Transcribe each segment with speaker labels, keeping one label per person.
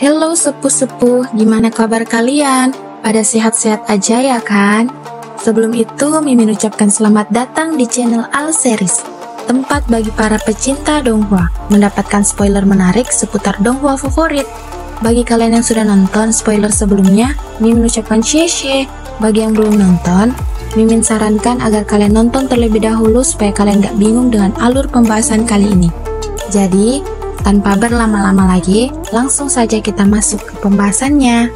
Speaker 1: Halo sepuh-sepuh, gimana kabar kalian? Pada sehat-sehat aja ya kan? Sebelum itu, Mimin ucapkan selamat datang di channel Al Series, tempat bagi para pecinta donghua mendapatkan spoiler menarik seputar donghua favorit. Bagi kalian yang sudah nonton spoiler sebelumnya, Mimin ucapkan xie. Bagi yang belum nonton, Mimin sarankan agar kalian nonton terlebih dahulu supaya kalian gak bingung dengan alur pembahasan kali ini. Jadi, tanpa berlama-lama lagi, langsung saja kita masuk ke pembahasannya.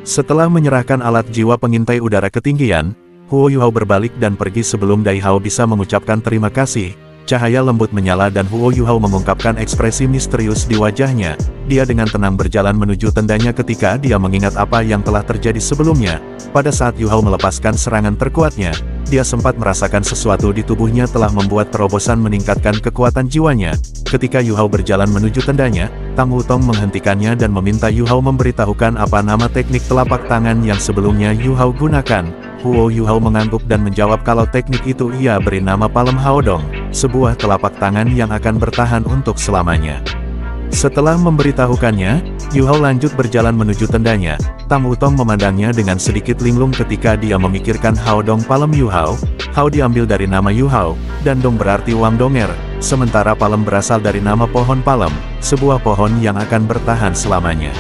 Speaker 2: Setelah menyerahkan alat jiwa pengintai udara ketinggian, Huo Yuhao berbalik dan pergi sebelum Dai Hao bisa mengucapkan terima kasih. Cahaya lembut menyala dan Huo Yuhao mengungkapkan ekspresi misterius di wajahnya. Dia dengan tenang berjalan menuju tendanya ketika dia mengingat apa yang telah terjadi sebelumnya. Pada saat Yuhao melepaskan serangan terkuatnya, dia sempat merasakan sesuatu di tubuhnya telah membuat terobosan meningkatkan kekuatan jiwanya. Ketika Yuhao berjalan menuju tendanya, Tang Wutong menghentikannya dan meminta Yuhao memberitahukan apa nama teknik telapak tangan yang sebelumnya Yuhao gunakan. Huo Yuhao mengangguk dan menjawab kalau teknik itu ia beri nama Palem Haodong, sebuah telapak tangan yang akan bertahan untuk selamanya. Setelah memberitahukannya, Yuhao lanjut berjalan menuju tendanya. Tang Wutong memandangnya dengan sedikit linglung ketika dia memikirkan Haodong Palem Yuhao. Hao diambil dari nama Yuhao, dan Dong berarti Wang Donger, sementara Palem berasal dari nama pohon palem, sebuah pohon yang akan bertahan selamanya.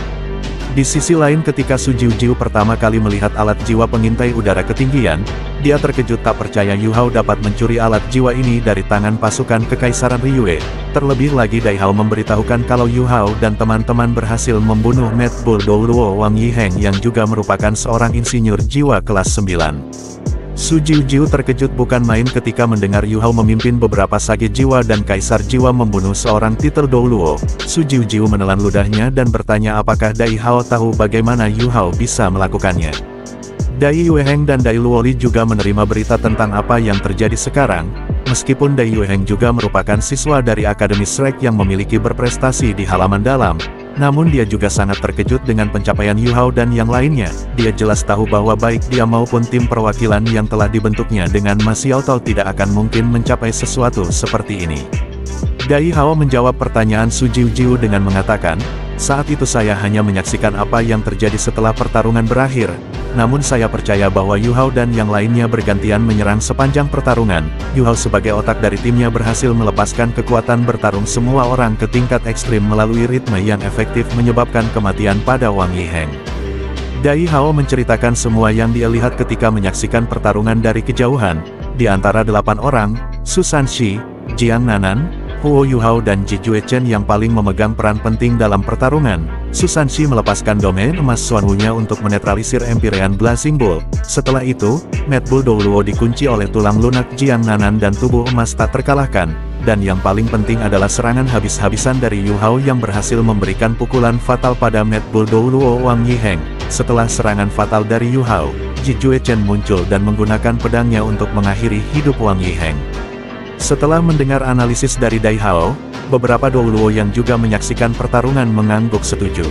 Speaker 2: Di sisi lain ketika Su Jiujiu pertama kali melihat alat jiwa pengintai udara ketinggian, dia terkejut tak percaya Yuhao dapat mencuri alat jiwa ini dari tangan pasukan Kekaisaran Ryue. Terlebih lagi Dai Hao memberitahukan kalau Yuhao dan teman-teman berhasil membunuh Mad Bull Douluo Wang Yiheng yang juga merupakan seorang insinyur jiwa kelas 9. Su Jiujiu terkejut bukan main ketika mendengar Yuhao memimpin beberapa sage jiwa dan kaisar jiwa membunuh seorang titel Douluo. Su Jiujiu menelan ludahnya dan bertanya apakah Dai Hao tahu bagaimana Yuhao bisa melakukannya. Dai Yueheng dan Dai Luoli juga menerima berita tentang apa yang terjadi sekarang. Meskipun Dai Yueheng juga merupakan siswa dari Akademi Shrek yang memiliki berprestasi di halaman dalam, namun dia juga sangat terkejut dengan pencapaian Yuhao dan yang lainnya. Dia jelas tahu bahwa baik dia maupun tim perwakilan yang telah dibentuknya dengan Ma Xiaotao tidak akan mungkin mencapai sesuatu seperti ini. Dai Hao menjawab pertanyaan Su Jiujiu dengan mengatakan, saat itu saya hanya menyaksikan apa yang terjadi setelah pertarungan berakhir, namun saya percaya bahwa Yuhao dan yang lainnya bergantian menyerang sepanjang pertarungan. Yuhao sebagai otak dari timnya berhasil melepaskan kekuatan bertarung semua orang ke tingkat ekstrim melalui ritme yang efektif menyebabkan kematian pada Wang Yiheng. Dai Hao menceritakan semua yang dia lihat ketika menyaksikan pertarungan dari kejauhan. Di antara 8 orang, Su Sanxi, Jiang Nanan, Huo Yuhao dan Ji Juechen yang paling memegang peran penting dalam pertarungan. Su Sanxi melepaskan domain emas Xuanwu-nya untuk menetralisir Empyrean Blazing Bull. Setelah itu, Mad Bull Douluo dikunci oleh tulang lunak Jiang Nanan dan tubuh emas tak terkalahkan. Dan yang paling penting adalah serangan habis-habisan dari Yuhao yang berhasil memberikan pukulan fatal pada Mad Bull Douluo Wang Yiheng. Setelah serangan fatal dari Yuhao, Ji Juechen muncul dan menggunakan pedangnya untuk mengakhiri hidup Wang Yiheng. Setelah mendengar analisis dari Dai Hao, beberapa Douluo yang juga menyaksikan pertarungan mengangguk setuju.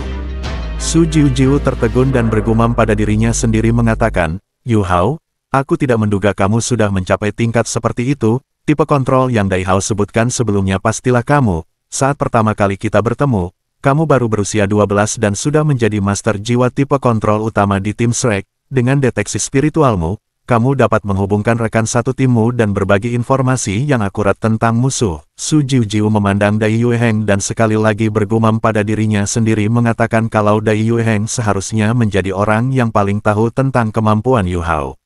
Speaker 2: Su Jiujiu tertegun dan bergumam pada dirinya sendiri mengatakan, Yuhao, aku tidak menduga kamu sudah mencapai tingkat seperti itu. Tipe kontrol yang Dai Hao sebutkan sebelumnya pastilah kamu. Saat pertama kali kita bertemu, kamu baru berusia 12 dan sudah menjadi master jiwa tipe kontrol utama di tim Shrek. Dengan deteksi spiritualmu, kamu dapat menghubungkan rekan satu timmu dan berbagi informasi yang akurat tentang musuh. Su Jiujiu memandang Dai Yueheng dan sekali lagi bergumam pada dirinya sendiri mengatakan kalau Dai Yueheng seharusnya menjadi orang yang paling tahu tentang kemampuan Yuhao.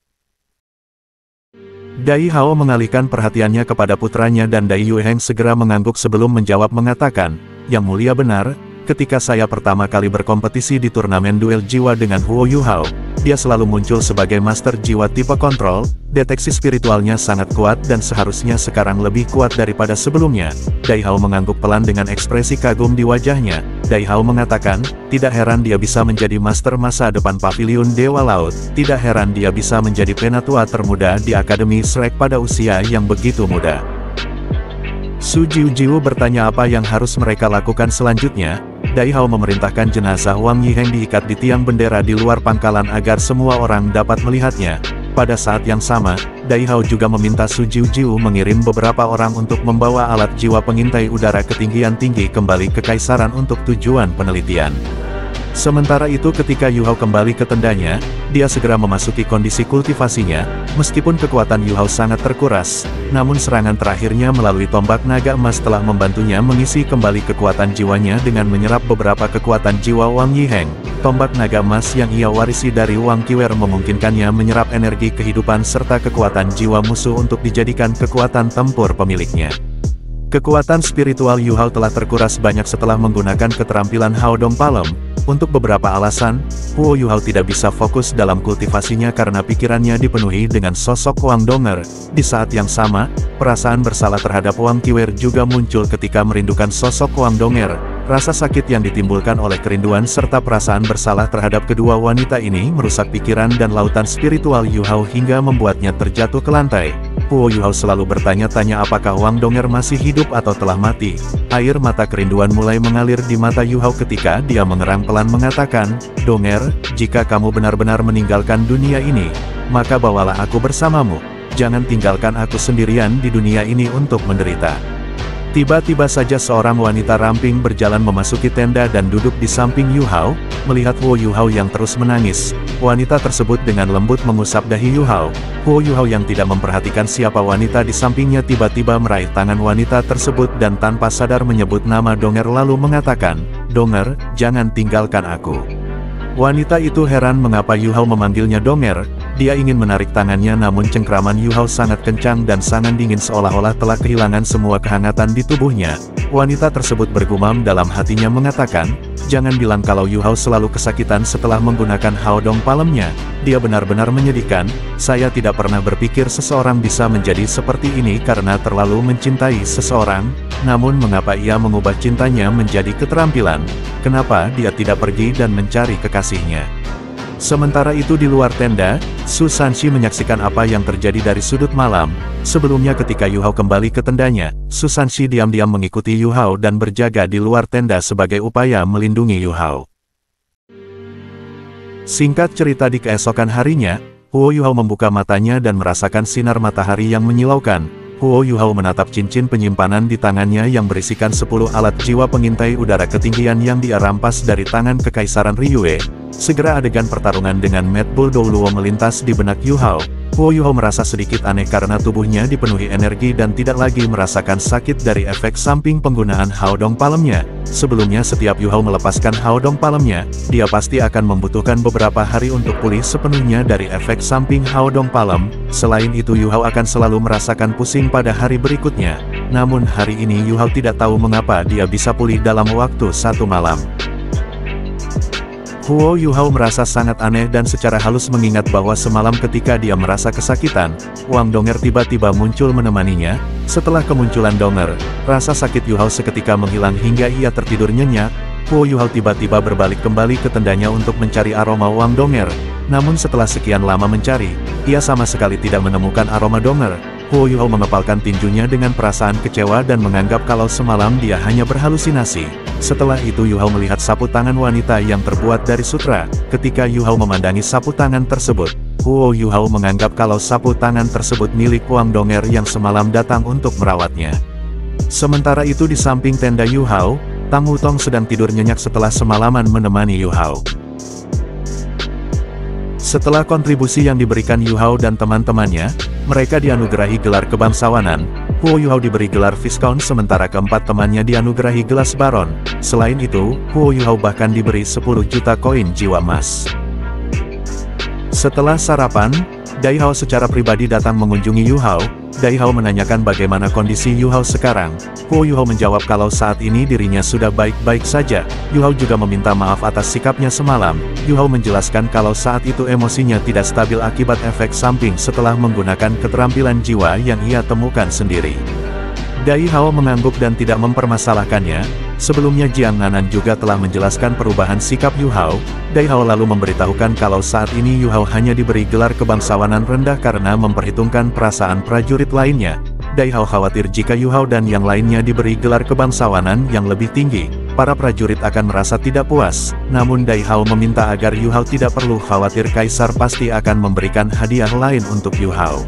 Speaker 2: Dai Hao mengalihkan perhatiannya kepada putranya dan Dai Yueheng segera mengangguk sebelum menjawab mengatakan, Yang mulia benar, ketika saya pertama kali berkompetisi di turnamen duel jiwa dengan Huo Yuhao, dia selalu muncul sebagai master jiwa tipe kontrol. Deteksi spiritualnya sangat kuat dan seharusnya sekarang lebih kuat daripada sebelumnya. Dai Hao mengangguk pelan dengan ekspresi kagum di wajahnya. Dai Hao mengatakan, tidak heran dia bisa menjadi master masa depan Paviliun Dewa Laut. Tidak heran dia bisa menjadi penatua termuda di Akademi Shrek pada usia yang begitu muda. Su Jiujiu bertanya apa yang harus mereka lakukan selanjutnya. Dai Hao memerintahkan jenazah Wang Yiheng diikat di tiang bendera di luar pangkalan agar semua orang dapat melihatnya. Pada saat yang sama, Dai Hao juga meminta Su Jiujiu mengirim beberapa orang untuk membawa alat jiwa pengintai udara ketinggian tinggi kembali ke Kaisaran untuk tujuan penelitian. Sementara itu ketika Yu Hao kembali ke tendanya, dia segera memasuki kondisi kultivasinya, meskipun kekuatan Yu Hao sangat terkuras, namun serangan terakhirnya melalui tombak naga emas telah membantunya mengisi kembali kekuatan jiwanya dengan menyerap beberapa kekuatan jiwa Wang Yiheng. Tombak naga emas yang ia warisi dari Wang Qiwer memungkinkannya menyerap energi kehidupan serta kekuatan jiwa musuh untuk dijadikan kekuatan tempur pemiliknya. Kekuatan spiritual Yu Hao telah terkuras banyak setelah menggunakan keterampilan Hao Dong Palem. Untuk beberapa alasan, Huo Yu Hao tidak bisa fokus dalam kultivasinya karena pikirannya dipenuhi dengan sosok Wang Donger. Di saat yang sama, perasaan bersalah terhadap Wang Qiwer juga muncul ketika merindukan sosok Wang Donger. Rasa sakit yang ditimbulkan oleh kerinduan serta perasaan bersalah terhadap kedua wanita ini merusak pikiran dan lautan spiritual Yu Hao hingga membuatnya terjatuh ke lantai. Huo Yu Hao selalu bertanya-tanya apakah Wang Donger masih hidup atau telah mati. Air mata kerinduan mulai mengalir di mata Yu Hao ketika dia mengerang pelan mengatakan, "Donger, jika kamu benar-benar meninggalkan dunia ini, maka bawalah aku bersamamu. Jangan tinggalkan aku sendirian di dunia ini untuk menderita." Tiba-tiba saja seorang wanita ramping berjalan memasuki tenda dan duduk di samping Yu Hao. Melihat Huo Yu Hao yang terus menangis, wanita tersebut dengan lembut mengusap dahi Yu Hao. Huo Yu Hao yang tidak memperhatikan siapa wanita di sampingnya tiba-tiba meraih tangan wanita tersebut dan tanpa sadar menyebut nama Donger lalu mengatakan, "Donger, jangan tinggalkan aku." Wanita itu heran mengapa Yu Hao memanggilnya Donger. Dia ingin menarik tangannya namun cengkraman Yu Hao sangat kencang dan sangat dingin seolah-olah telah kehilangan semua kehangatan di tubuhnya. Wanita tersebut bergumam dalam hatinya mengatakan, "Jangan bilang kalau Yu Hao selalu kesakitan setelah menggunakan Hao Dong Palemnya. Dia benar-benar menyedihkan. Saya tidak pernah berpikir seseorang bisa menjadi seperti ini karena terlalu mencintai seseorang. Namun mengapa ia mengubah cintanya menjadi keterampilan? Kenapa dia tidak pergi dan mencari kekasihnya?" Sementara itu di luar tenda, Su Sanxi menyaksikan apa yang terjadi dari sudut malam. Sebelumnya ketika Yu Hao kembali ke tendanya, Su Sanxi diam-diam mengikuti Yu Hao dan berjaga di luar tenda sebagai upaya melindungi Yu Hao. Singkat cerita di keesokan harinya, Huo Yu Hao membuka matanya dan merasakan sinar matahari yang menyilaukan. Huo Yu Hao menatap cincin penyimpanan di tangannya yang berisikan 10 alat jiwa pengintai udara ketinggian yang dia rampas dari tangan Kekaisaran Ryue. Segera adegan pertarungan dengan Mad Bull Douluo melintas di benak Yu Hao. Huo Yu Hao merasa sedikit aneh karena tubuhnya dipenuhi energi dan tidak lagi merasakan sakit dari efek samping penggunaan Hao Dong Palemnya. Sebelumnya setiap Yu Hao melepaskan Hao Dong Palemnya, dia pasti akan membutuhkan beberapa hari untuk pulih sepenuhnya dari efek samping Hao Dong Palem. Selain itu Yu Hao akan selalu merasakan pusing pada hari berikutnya. Namun hari ini Yu Hao tidak tahu mengapa dia bisa pulih dalam waktu 1 malam. Huo Yu Hao merasa sangat aneh dan secara halus mengingat bahwa semalam ketika dia merasa kesakitan, Wang Donger tiba-tiba muncul menemaninya. Setelah kemunculan Donger, rasa sakit Yu Hao seketika menghilang hingga ia tertidur nyenyak. Huo Yu Hao tiba-tiba berbalik kembali ke tendanya untuk mencari aroma Wang Donger. Namun setelah sekian lama mencari, ia sama sekali tidak menemukan aroma Donger. Huo Yu Hao mengepalkan tinjunya dengan perasaan kecewa dan menganggap kalau semalam dia hanya berhalusinasi. Setelah itu Yu Hao melihat sapu tangan wanita yang terbuat dari sutra. Ketika Yu Hao memandangi sapu tangan tersebut, Huo Yu Hao menganggap kalau sapu tangan tersebut milik Wang Donger yang semalam datang untuk merawatnya. Sementara itu di samping tenda Yu Hao, Tang Wutong sedang tidur nyenyak setelah semalaman menemani Yu Hao. Setelah kontribusi yang diberikan Yu Hao dan teman-temannya, mereka dianugerahi gelar kebangsawanan. Huo Yu Hao diberi gelar Viscount sementara keempat temannya dianugerahi gelar Baron. Selain itu, Huo Yu Hao bahkan diberi 10 juta koin jiwa emas. Setelah sarapan, Dai Hao secara pribadi datang mengunjungi Yu Hao. Dai Hao menanyakan bagaimana kondisi Yu Hao sekarang. Huo Yu Hao menjawab kalau saat ini dirinya sudah baik-baik saja. Yu Hao juga meminta maaf atas sikapnya semalam. Yu Hao menjelaskan kalau saat itu emosinya tidak stabil akibat efek samping setelah menggunakan keterampilan jiwa yang ia temukan sendiri. Dai Hao mengangguk dan tidak mempermasalahkannya. Sebelumnya Jiang Nanan juga telah menjelaskan perubahan sikap Yu Hao. Dai Hao lalu memberitahukan kalau saat ini Yu Hao hanya diberi gelar kebangsawanan rendah karena memperhitungkan perasaan prajurit lainnya. Dai Hao khawatir jika Yu Hao dan yang lainnya diberi gelar kebangsawanan yang lebih tinggi, para prajurit akan merasa tidak puas. Namun Dai Hao meminta agar Yu Hao tidak perlu khawatir, Kaisar pasti akan memberikan hadiah lain untuk Yu Hao.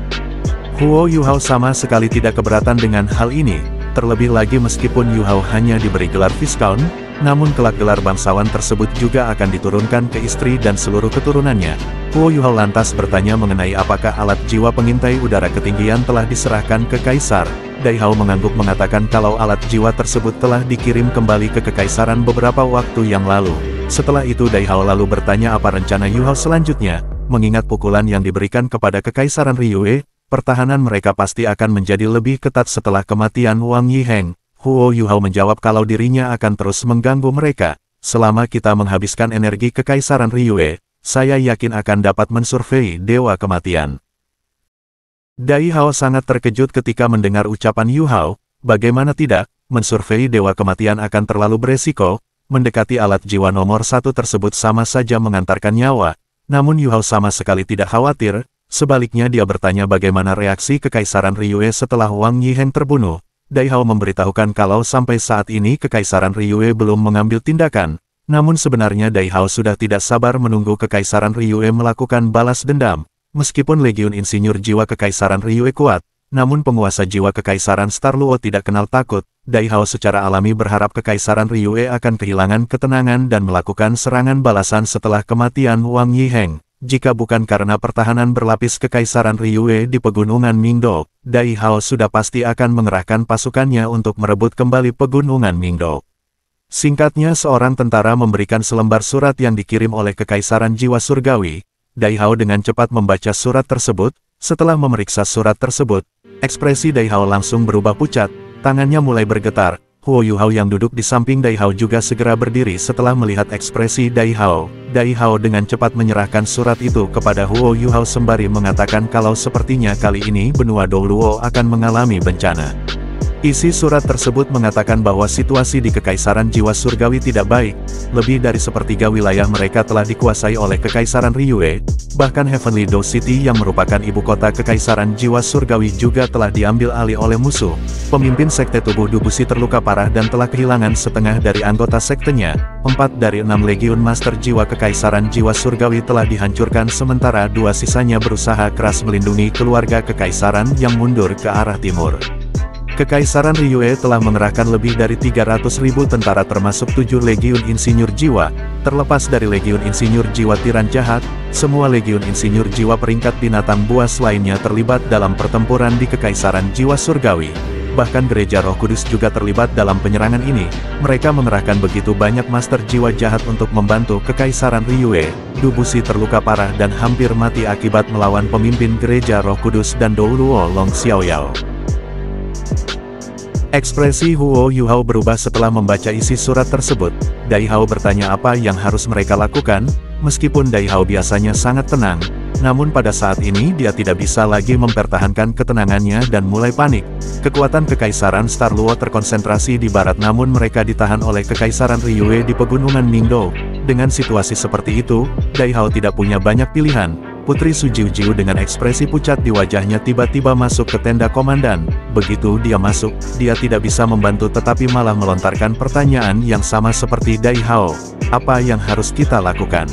Speaker 2: Huo Yuhao sama sekali tidak keberatan dengan hal ini, terlebih lagi meskipun Yuhao hanya diberi gelar Viscount, namun kelak gelar bangsawan tersebut juga akan diturunkan ke istri dan seluruh keturunannya. Huo Yuhao lantas bertanya mengenai apakah alat jiwa pengintai udara ketinggian telah diserahkan ke Kaisar. Dai Hao mengangguk mengatakan kalau alat jiwa tersebut telah dikirim kembali ke Kekaisaran beberapa waktu yang lalu. Setelah itu Dai Hao lalu bertanya apa rencana Yuhao selanjutnya, mengingat pukulan yang diberikan kepada Kekaisaran Ryue. Pertahanan mereka pasti akan menjadi lebih ketat setelah kematian Wang Yiheng. Huo Yuhao menjawab kalau dirinya akan terus mengganggu mereka. Selama kita menghabiskan energi Kekaisaran Ryue, saya yakin akan dapat mensurvei Dewa Kematian. Dai Hao sangat terkejut ketika mendengar ucapan Yuhao. Bagaimana tidak, mensurvei Dewa Kematian akan terlalu beresiko. Mendekati alat jiwa nomor 1 tersebut sama saja mengantarkan nyawa. Namun Yuhao sama sekali tidak khawatir. Sebaliknya dia bertanya bagaimana reaksi Kekaisaran Ryue setelah Wang Yiheng terbunuh. Dai Hao memberitahukan kalau sampai saat ini Kekaisaran Ryue belum mengambil tindakan. Namun sebenarnya Dai Hao sudah tidak sabar menunggu Kekaisaran Ryue melakukan balas dendam. Meskipun Legiun Insinyur Jiwa Kekaisaran Ryue kuat, namun penguasa jiwa Kekaisaran Star Luo tidak kenal takut. Dai Hao secara alami berharap Kekaisaran Ryue akan kehilangan ketenangan dan melakukan serangan balasan setelah kematian Wang Yiheng. Jika bukan karena pertahanan berlapis Kekaisaran Ryue di pegunungan Mingdok, Dai Hao sudah pasti akan mengerahkan pasukannya untuk merebut kembali pegunungan Mingdok. Singkatnya seorang tentara memberikan selembar surat yang dikirim oleh Kekaisaran Jiwa Surgawi. Dai Hao dengan cepat membaca surat tersebut. Setelah memeriksa surat tersebut, ekspresi Dai Hao langsung berubah pucat, tangannya mulai bergetar. Huo Yuhao yang duduk di samping Dai Hao juga segera berdiri setelah melihat ekspresi Dai Hao. Dai Hao dengan cepat menyerahkan surat itu kepada Huo Yuhao sembari mengatakan kalau sepertinya kali ini benua Dou Luo akan mengalami bencana. Isi surat tersebut mengatakan bahwa situasi di Kekaisaran Jiwa Surgawi tidak baik, lebih dari sepertiga wilayah mereka telah dikuasai oleh Kekaisaran Ryue, bahkan Heavenly Dou City yang merupakan ibu kota Kekaisaran Jiwa Surgawi juga telah diambil alih oleh musuh. Pemimpin sekte tubuh Dubusi terluka parah dan telah kehilangan setengah dari anggota sektenya. 4 dari 6 Legiun Master Jiwa Kekaisaran Jiwa Surgawi telah dihancurkan sementara 2 sisanya berusaha keras melindungi keluarga Kekaisaran yang mundur ke arah timur. Kekaisaran Ryue telah mengerahkan lebih dari 300.000 tentara termasuk 7 Legiun Insinyur Jiwa. Terlepas dari Legiun Insinyur Jiwa Tiran Jahat, semua Legiun Insinyur Jiwa peringkat binatang buas lainnya terlibat dalam pertempuran di Kekaisaran Jiwa Surgawi. Bahkan Gereja Roh Kudus juga terlibat dalam penyerangan ini. Mereka mengerahkan begitu banyak Master Jiwa Jahat untuk membantu Kekaisaran Ryue. Dubusi terluka parah dan hampir mati akibat melawan pemimpin Gereja Roh Kudus dan Dou Luo Long Xiaoyao. Ekspresi Huo Yuhao berubah setelah membaca isi surat tersebut. Dai Hao bertanya apa yang harus mereka lakukan. Meskipun Dai Hao biasanya sangat tenang, namun pada saat ini dia tidak bisa lagi mempertahankan ketenangannya dan mulai panik. Kekuatan Kekaisaran Star Luo terkonsentrasi di barat namun mereka ditahan oleh Kekaisaran Ryue di pegunungan Mingdou. Dengan situasi seperti itu, Dai Hao tidak punya banyak pilihan. Putri Su Jiu dengan ekspresi pucat di wajahnya tiba-tiba masuk ke tenda komandan. Begitu dia masuk, dia tidak bisa membantu tetapi malah melontarkan pertanyaan yang sama seperti Dai Hao. Apa yang harus kita lakukan?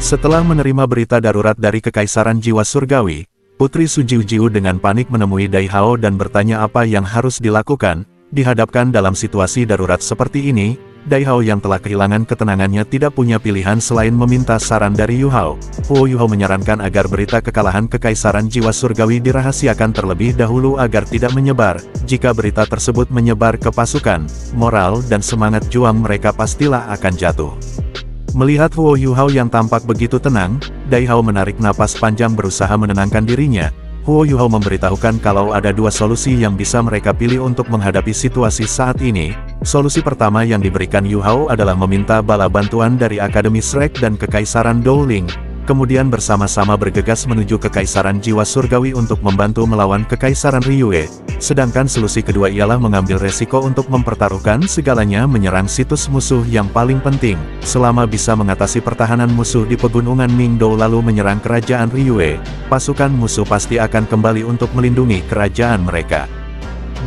Speaker 2: Setelah menerima berita darurat dari Kekaisaran Jiwa Surgawi, Putri Su Jiu dengan panik menemui Dai Hao dan bertanya apa yang harus dilakukan. Dihadapkan dalam situasi darurat seperti ini, Dai Hao yang telah kehilangan ketenangannya tidak punya pilihan selain meminta saran dari Yuhao. Huo Yuhao menyarankan agar berita kekalahan Kekaisaran Jiwa Surgawi dirahasiakan terlebih dahulu agar tidak menyebar. Jika berita tersebut menyebar ke pasukan, moral dan semangat juang mereka pastilah akan jatuh. Melihat Huo Yuhao yang tampak begitu tenang, Dai Hao menarik napas panjang berusaha menenangkan dirinya. Huo Yuhao memberitahukan kalau ada 2 solusi yang bisa mereka pilih untuk menghadapi situasi saat ini. Solusi pertama yang diberikan Yuhao adalah meminta bala bantuan dari Akademi Shrek dan Kekaisaran Dowling, kemudian bersama-sama bergegas menuju Kekaisaran Jiwa Surgawi untuk membantu melawan Kekaisaran Ryue. Sedangkan solusi kedua ialah mengambil resiko untuk mempertaruhkan segalanya menyerang situs musuh yang paling penting. Selama bisa mengatasi pertahanan musuh di pegunungan Mingdou lalu menyerang kerajaan Ryue, pasukan musuh pasti akan kembali untuk melindungi kerajaan mereka.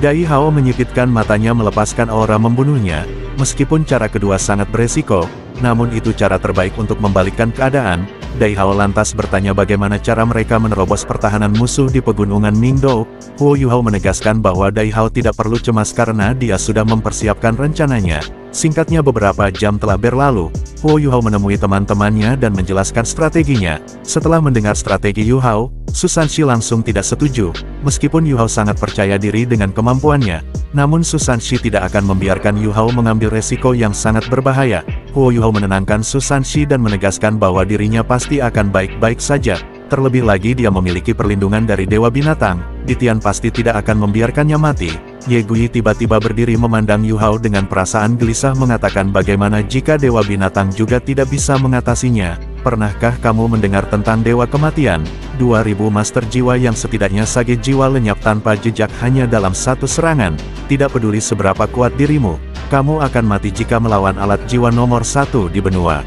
Speaker 2: Dai Hao menyipitkan matanya melepaskan aura membunuhnya. Meskipun cara kedua sangat beresiko, namun itu cara terbaik untuk membalikkan keadaan. Dai Hao lantas bertanya bagaimana cara mereka menerobos pertahanan musuh di pegunungan Ningdou. Huo Yuhao menegaskan bahwa Dai Hao tidak perlu cemas karena dia sudah mempersiapkan rencananya. Singkatnya beberapa jam telah berlalu, Huo Yuhao menemui teman-temannya dan menjelaskan strateginya. Setelah mendengar strategi Yuhao, Su Sanshi langsung tidak setuju. Meskipun Yuhao sangat percaya diri dengan kemampuannya, namun Su Sanshi tidak akan membiarkan Yuhao mengambil resiko yang sangat berbahaya. Huo Yuhao menenangkan Su Sanshi dan menegaskan bahwa dirinya pasti akan baik-baik saja. Terlebih lagi dia memiliki perlindungan dari Dewa Binatang, Ditian pasti tidak akan membiarkannya mati. Ye Gui tiba-tiba berdiri memandang Yuhao dengan perasaan gelisah mengatakan bagaimana jika Dewa Binatang juga tidak bisa mengatasinya. Pernahkah kamu mendengar tentang Dewa Kematian? 2000 master jiwa yang setidaknya sage jiwa lenyap tanpa jejak hanya dalam satu serangan. Tidak peduli seberapa kuat dirimu, kamu akan mati jika melawan alat jiwa nomor 1 di benua.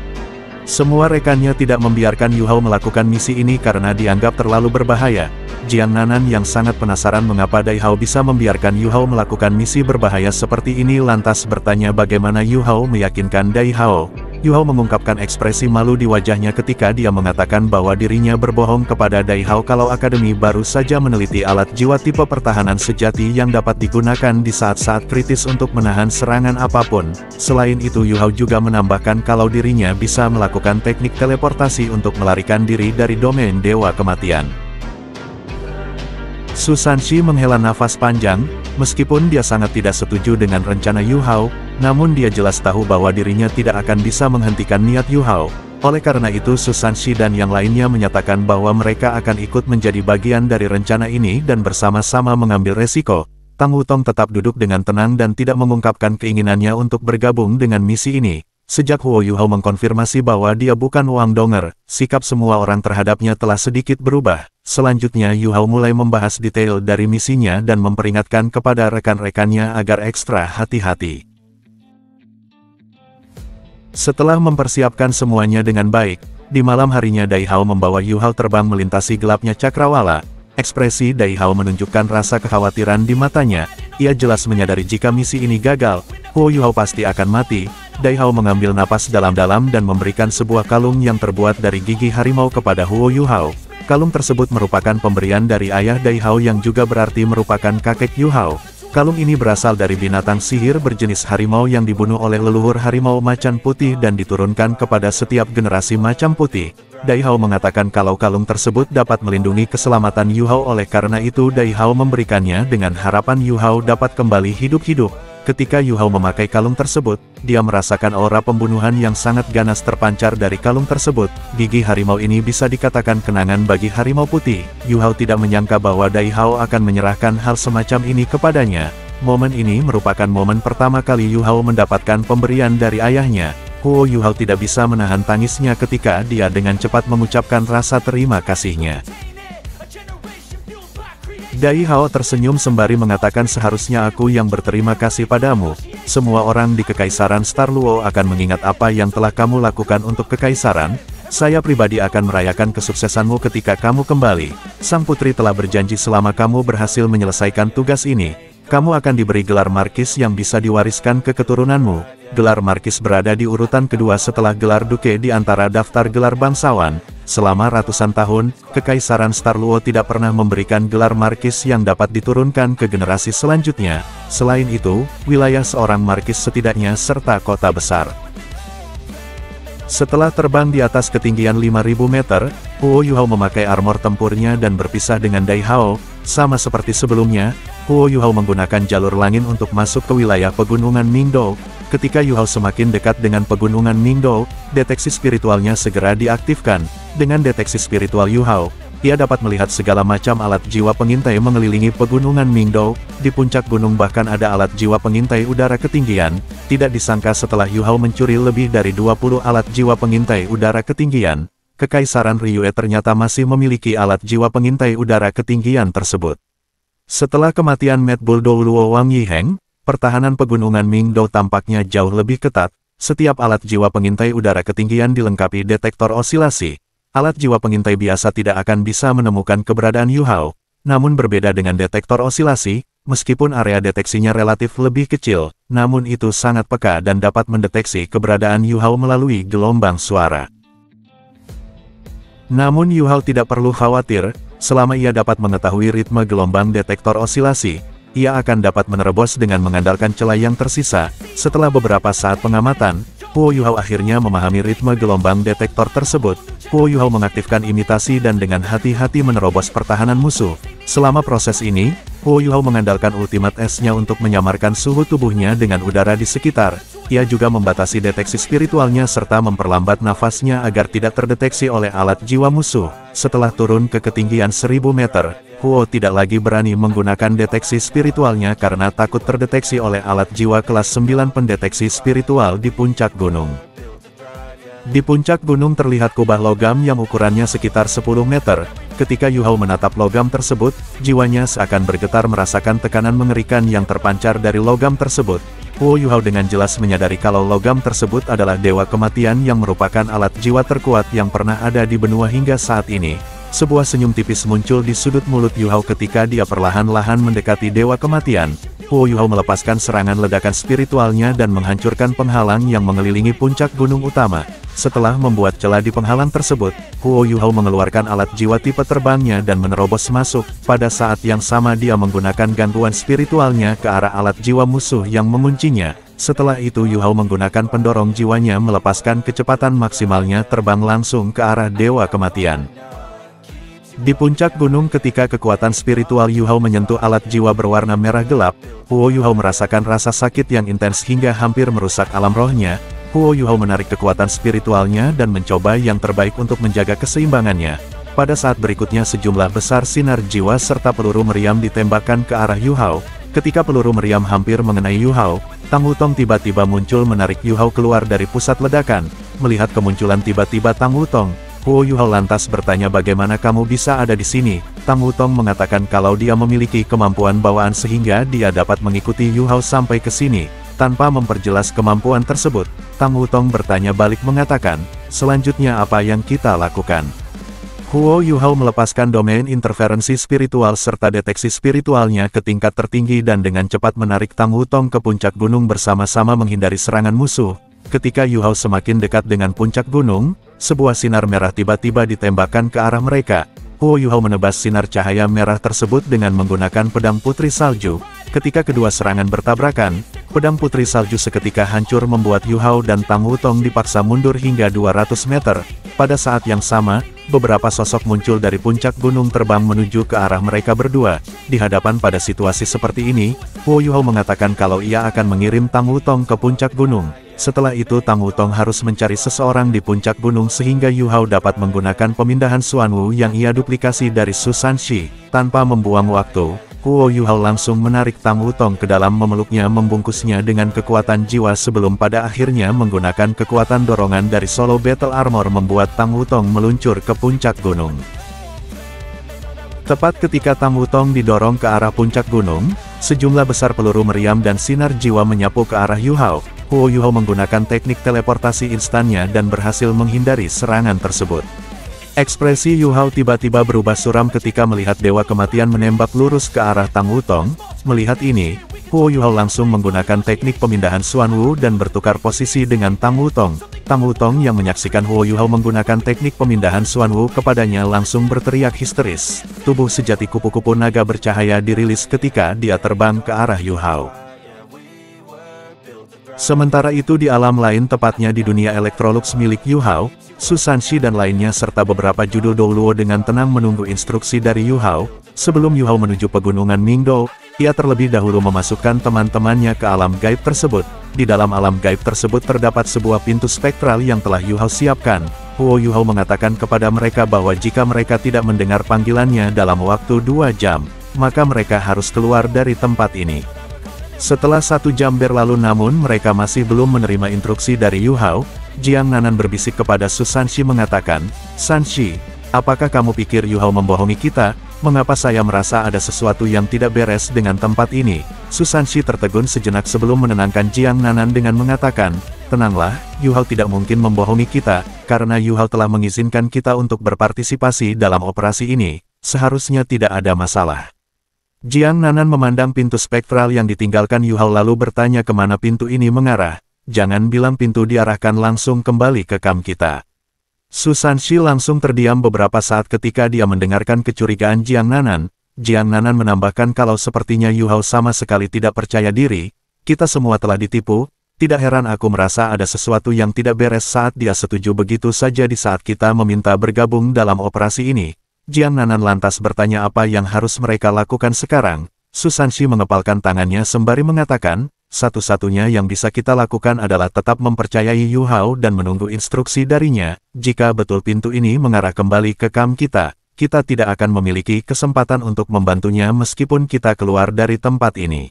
Speaker 2: Semua rekannya tidak membiarkan Yuhao melakukan misi ini karena dianggap terlalu berbahaya. Jiang Nanan yang sangat penasaran mengapa Dai Hao bisa membiarkan Yuhao melakukan misi berbahaya seperti ini lantas bertanya bagaimana Yuhao meyakinkan Dai Hao. Yuhao mengungkapkan ekspresi malu di wajahnya ketika dia mengatakan bahwa dirinya berbohong kepada Dai Hao kalau akademi baru saja meneliti alat jiwa tipe pertahanan sejati yang dapat digunakan di saat-saat kritis untuk menahan serangan apapun. Selain itu Yuhao juga menambahkan kalau dirinya bisa melakukan teknik teleportasi untuk melarikan diri dari domain Dewa Kematian. Su Sanshi menghela nafas panjang, meskipun dia sangat tidak setuju dengan rencana Yuhao, namun dia jelas tahu bahwa dirinya tidak akan bisa menghentikan niat Yuhao. Oleh karena itu Su Sanshi dan yang lainnya menyatakan bahwa mereka akan ikut menjadi bagian dari rencana ini dan bersama-sama mengambil resiko. Tang Wutong tetap duduk dengan tenang dan tidak mengungkapkan keinginannya untuk bergabung dengan misi ini. Sejak Huo Yuhao mengkonfirmasi bahwa dia bukan Wang Donger, sikap semua orang terhadapnya telah sedikit berubah. Selanjutnya Yuhao mulai membahas detail dari misinya dan memperingatkan kepada rekan-rekannya agar ekstra hati-hati. Setelah mempersiapkan semuanya dengan baik, di malam harinya Dai Hao membawa Yuhao terbang melintasi gelapnya cakrawala. Ekspresi Dai Hao menunjukkan rasa kekhawatiran di matanya. Ia jelas menyadari jika misi ini gagal, Huo Yuhao pasti akan mati. Dai Hao mengambil napas dalam-dalam dan memberikan sebuah kalung yang terbuat dari gigi harimau kepada Huo Yuhao. Kalung tersebut merupakan pemberian dari ayah Dai Hao yang juga berarti merupakan kakek Yuhao. Kalung ini berasal dari binatang sihir berjenis harimau yang dibunuh oleh leluhur harimau macan putih dan diturunkan kepada setiap generasi macan putih. Dai Hao mengatakan kalau kalung tersebut dapat melindungi keselamatan Yuhao, oleh karena itu Dai Hao memberikannya dengan harapan Yuhao dapat kembali hidup-hidup. Ketika Yuhao memakai kalung tersebut, dia merasakan aura pembunuhan yang sangat ganas terpancar dari kalung tersebut. Gigi harimau ini bisa dikatakan kenangan bagi harimau putih. Yuhao tidak menyangka bahwa Dai Hao akan menyerahkan hal semacam ini kepadanya. Momen ini merupakan momen pertama kali Yuhao mendapatkan pemberian dari ayahnya. Huo Yuhao tidak bisa menahan tangisnya ketika dia dengan cepat mengucapkan rasa terima kasihnya. Dai Hao tersenyum sembari mengatakan seharusnya aku yang berterima kasih padamu. Semua orang di Kekaisaran Star Luo akan mengingat apa yang telah kamu lakukan untuk Kekaisaran. Saya pribadi akan merayakan kesuksesanmu ketika kamu kembali. Sang putri telah berjanji selama kamu berhasil menyelesaikan tugas ini, kamu akan diberi gelar Markis yang bisa diwariskan ke keturunanmu. Gelar Markis berada di urutan kedua setelah gelar Duke di antara daftar gelar bangsawan. Selama ratusan tahun, Kekaisaran Star Luo tidak pernah memberikan gelar Markis yang dapat diturunkan ke generasi selanjutnya. Selain itu, wilayah seorang Markis setidaknya serta kota besar. Setelah terbang di atas ketinggian 5000 meter, Huo Yuhao memakai armor tempurnya dan berpisah dengan Dai Hao. Sama seperti sebelumnya, Huo Yuhao menggunakan jalur langit untuk masuk ke wilayah pegunungan Ningdou. Ketika Yuhao semakin dekat dengan pegunungan Ningdou, deteksi spiritualnya segera diaktifkan. Dengan deteksi spiritual Yuhao, ia dapat melihat segala macam alat jiwa pengintai mengelilingi pegunungan Ningdou. Di puncak gunung bahkan ada alat jiwa pengintai udara ketinggian. Tidak disangka setelah Yuhao mencuri lebih dari 20 alat jiwa pengintai udara ketinggian, Kekaisaran Ryue ternyata masih memiliki alat jiwa pengintai udara ketinggian tersebut. Setelah kematian Mad Bull Dou Luo Wang Yiheng, pertahanan pegunungan Mingdou tampaknya jauh lebih ketat. Setiap alat jiwa pengintai udara ketinggian dilengkapi detektor osilasi. Alat jiwa pengintai biasa tidak akan bisa menemukan keberadaan Yuhao. Namun berbeda dengan detektor osilasi, meskipun area deteksinya relatif lebih kecil, namun itu sangat peka dan dapat mendeteksi keberadaan Yu Hao melalui gelombang suara. Namun Yu Hao tidak perlu khawatir, selama ia dapat mengetahui ritme gelombang detektor osilasi, ia akan dapat menerobos dengan mengandalkan celah yang tersisa. Setelah beberapa saat pengamatan, Huo Yuhao akhirnya memahami ritme gelombang detektor tersebut. Huo Yuhao mengaktifkan imitasi dan dengan hati-hati menerobos pertahanan musuh. Selama proses ini, Huo Yuhao mengandalkan Ultimate S-nya untuk menyamarkan suhu tubuhnya dengan udara di sekitar. Ia juga membatasi deteksi spiritualnya serta memperlambat nafasnya agar tidak terdeteksi oleh alat jiwa musuh. Setelah turun ke ketinggian 1000 meter, Huo tidak lagi berani menggunakan deteksi spiritualnya karena takut terdeteksi oleh alat jiwa kelas 9 pendeteksi spiritual di puncak gunung. Di puncak gunung terlihat kubah logam yang ukurannya sekitar 10 meter. Ketika Yu Hao menatap logam tersebut, jiwanya seakan bergetar merasakan tekanan mengerikan yang terpancar dari logam tersebut. Huo Yuhao dengan jelas menyadari kalau logam tersebut adalah dewa kematian yang merupakan alat jiwa terkuat yang pernah ada di benua hingga saat ini. Sebuah senyum tipis muncul di sudut mulut Yu Hao ketika dia perlahan-lahan mendekati dewa kematian. Huo Yuhao melepaskan serangan ledakan spiritualnya dan menghancurkan penghalang yang mengelilingi puncak gunung utama. Setelah membuat celah di penghalang tersebut, Huo Yuhao mengeluarkan alat jiwa tipe terbangnya dan menerobos masuk. Pada saat yang sama dia menggunakan gangguan spiritualnya ke arah alat jiwa musuh yang menguncinya. Setelah itu Yu Hao menggunakan pendorong jiwanya melepaskan kecepatan maksimalnya terbang langsung ke arah dewa kematian. Di puncak gunung ketika kekuatan spiritual Yu Hao menyentuh alat jiwa berwarna merah gelap, Huo Yuhao merasakan rasa sakit yang intens hingga hampir merusak alam rohnya. Huo Yuhao menarik kekuatan spiritualnya dan mencoba yang terbaik untuk menjaga keseimbangannya. Pada saat berikutnya sejumlah besar sinar jiwa serta peluru meriam ditembakkan ke arah Yu Hao. Ketika peluru meriam hampir mengenai Yu Hao, Tang Wutong tiba-tiba muncul menarik Yu Hao keluar dari pusat ledakan. Melihat kemunculan tiba-tiba Tang Wutong, Huo Yuhao lantas bertanya bagaimana kamu bisa ada di sini. Tang Wutong mengatakan kalau dia memiliki kemampuan bawaan sehingga dia dapat mengikuti Yu Hao sampai ke sini. Tanpa memperjelas kemampuan tersebut, Tang Wutong bertanya balik mengatakan, selanjutnya apa yang kita lakukan? Huo Yuhao melepaskan domain interferensi spiritual serta deteksi spiritualnya ke tingkat tertinggi dan dengan cepat menarik Tang Wutong ke puncak gunung bersama-sama menghindari serangan musuh. Ketika Yu Hao semakin dekat dengan puncak gunung, sebuah sinar merah tiba-tiba ditembakkan ke arah mereka. Huo Yuhao menebas sinar cahaya merah tersebut dengan menggunakan pedang putri salju. Ketika kedua serangan bertabrakan, pedang putri salju seketika hancur membuat Yu Hao dan Tang Wutong dipaksa mundur hingga 200 meter. Pada saat yang sama, beberapa sosok muncul dari puncak gunung terbang menuju ke arah mereka berdua. Di hadapan pada situasi seperti ini, Huo Yuhao mengatakan kalau ia akan mengirim Tang Wutong ke puncak gunung. Setelah itu Tang Wutong harus mencari seseorang di puncak gunung sehingga Yu Hao dapat menggunakan pemindahan Xuanwu yang ia duplikasi dari Su Sanxi. Tanpa membuang waktu, Huo Yuhao langsung menarik Tang Wutong ke dalam memeluknya membungkusnya dengan kekuatan jiwa sebelum pada akhirnya menggunakan kekuatan dorongan dari Solo Battle Armor membuat Tang Wutong meluncur ke puncak gunung. Tepat ketika Tang Wutong didorong ke arah puncak gunung, sejumlah besar peluru meriam dan sinar jiwa menyapu ke arah Yu Hao. Huo Yuhao menggunakan teknik teleportasi instannya dan berhasil menghindari serangan tersebut. Ekspresi Yu Hao tiba-tiba berubah suram ketika melihat dewa kematian menembak lurus ke arah Tang Wutong. Melihat ini, Huo Yuhao langsung menggunakan teknik pemindahan Xuanwu dan bertukar posisi dengan Tang Wutong. Tang Wutong yang menyaksikan Huo Yuhao menggunakan teknik pemindahan Xuanwu kepadanya langsung berteriak histeris. Tubuh sejati kupu-kupu naga bercahaya dirilis ketika dia terbang ke arah Yu Hao. Sementara itu di alam lain tepatnya di dunia Electrolux milik Yu Hao, Su Sanxi dan lainnya serta beberapa judul Douluo dengan tenang menunggu instruksi dari Yu Hao. Sebelum Yu Hao menuju pegunungan Mingdou, ia terlebih dahulu memasukkan teman-temannya ke alam gaib tersebut. Di dalam alam gaib tersebut terdapat sebuah pintu spektral yang telah Yu Hao siapkan. Huo Yuhao mengatakan kepada mereka bahwa jika mereka tidak mendengar panggilannya dalam waktu 2 jam, maka mereka harus keluar dari tempat ini. Setelah 1 jam berlalu namun mereka masih belum menerima instruksi dari Yu Hao, Jiang Nanan berbisik kepada Su Sanxi mengatakan, Sanxi, apakah kamu pikir Yu Hao membohongi kita? Mengapa saya merasa ada sesuatu yang tidak beres dengan tempat ini? Su Sanxi tertegun sejenak sebelum menenangkan Jiang Nanan dengan mengatakan, tenanglah, Yu Hao tidak mungkin membohongi kita, karena Yu Hao telah mengizinkan kita untuk berpartisipasi dalam operasi ini, seharusnya tidak ada masalah. Jiang Nanan memandang pintu spektral yang ditinggalkan Yu Hao lalu bertanya kemana pintu ini mengarah. Jangan bilang pintu diarahkan langsung kembali ke kamp kita. Su Sanxi langsung terdiam beberapa saat ketika dia mendengarkan kecurigaan Jiang Nanan. Jiang Nanan menambahkan kalau sepertinya Yu Hao sama sekali tidak percaya diri. Kita semua telah ditipu. Tidak heran aku merasa ada sesuatu yang tidak beres saat dia setuju begitu saja di saat kita meminta bergabung dalam operasi ini. Jiang Nanan lantas bertanya apa yang harus mereka lakukan sekarang. Su Sanxi mengepalkan tangannya sembari mengatakan, satu-satunya yang bisa kita lakukan adalah tetap mempercayai Yu Hao dan menunggu instruksi darinya. Jika betul pintu ini mengarah kembali ke kamp kita, kita tidak akan memiliki kesempatan untuk membantunya meskipun kita keluar dari tempat ini.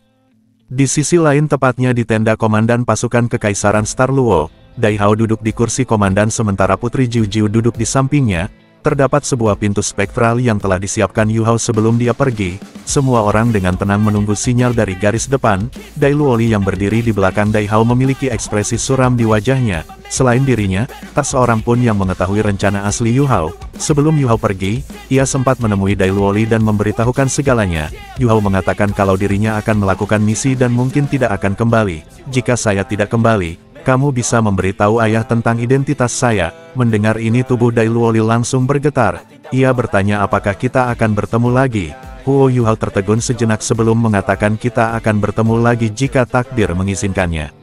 Speaker 2: Di sisi lain tepatnya di tenda komandan pasukan Kekaisaran Star Luo, Dai Hao duduk di kursi komandan sementara Putri Jiu Jiu duduk di sampingnya. Terdapat sebuah pintu spektral yang telah disiapkan Yu Hao sebelum dia pergi. Semua orang dengan tenang menunggu sinyal dari garis depan. Dai Luoli yang berdiri di belakang Dai Hao memiliki ekspresi suram di wajahnya. Selain dirinya, tak seorang pun yang mengetahui rencana asli Yu Hao. Sebelum Yu Hao pergi, ia sempat menemui Dai Luoli dan memberitahukan segalanya. Yu Hao mengatakan kalau dirinya akan melakukan misi dan mungkin tidak akan kembali. Jika saya tidak kembali, kamu bisa memberitahu ayah tentang identitas saya. Mendengar ini tubuh Dai Luoli langsung bergetar. Ia bertanya apakah kita akan bertemu lagi. Huo Yu Hao tertegun sejenak sebelum mengatakan kita akan bertemu lagi jika takdir mengizinkannya.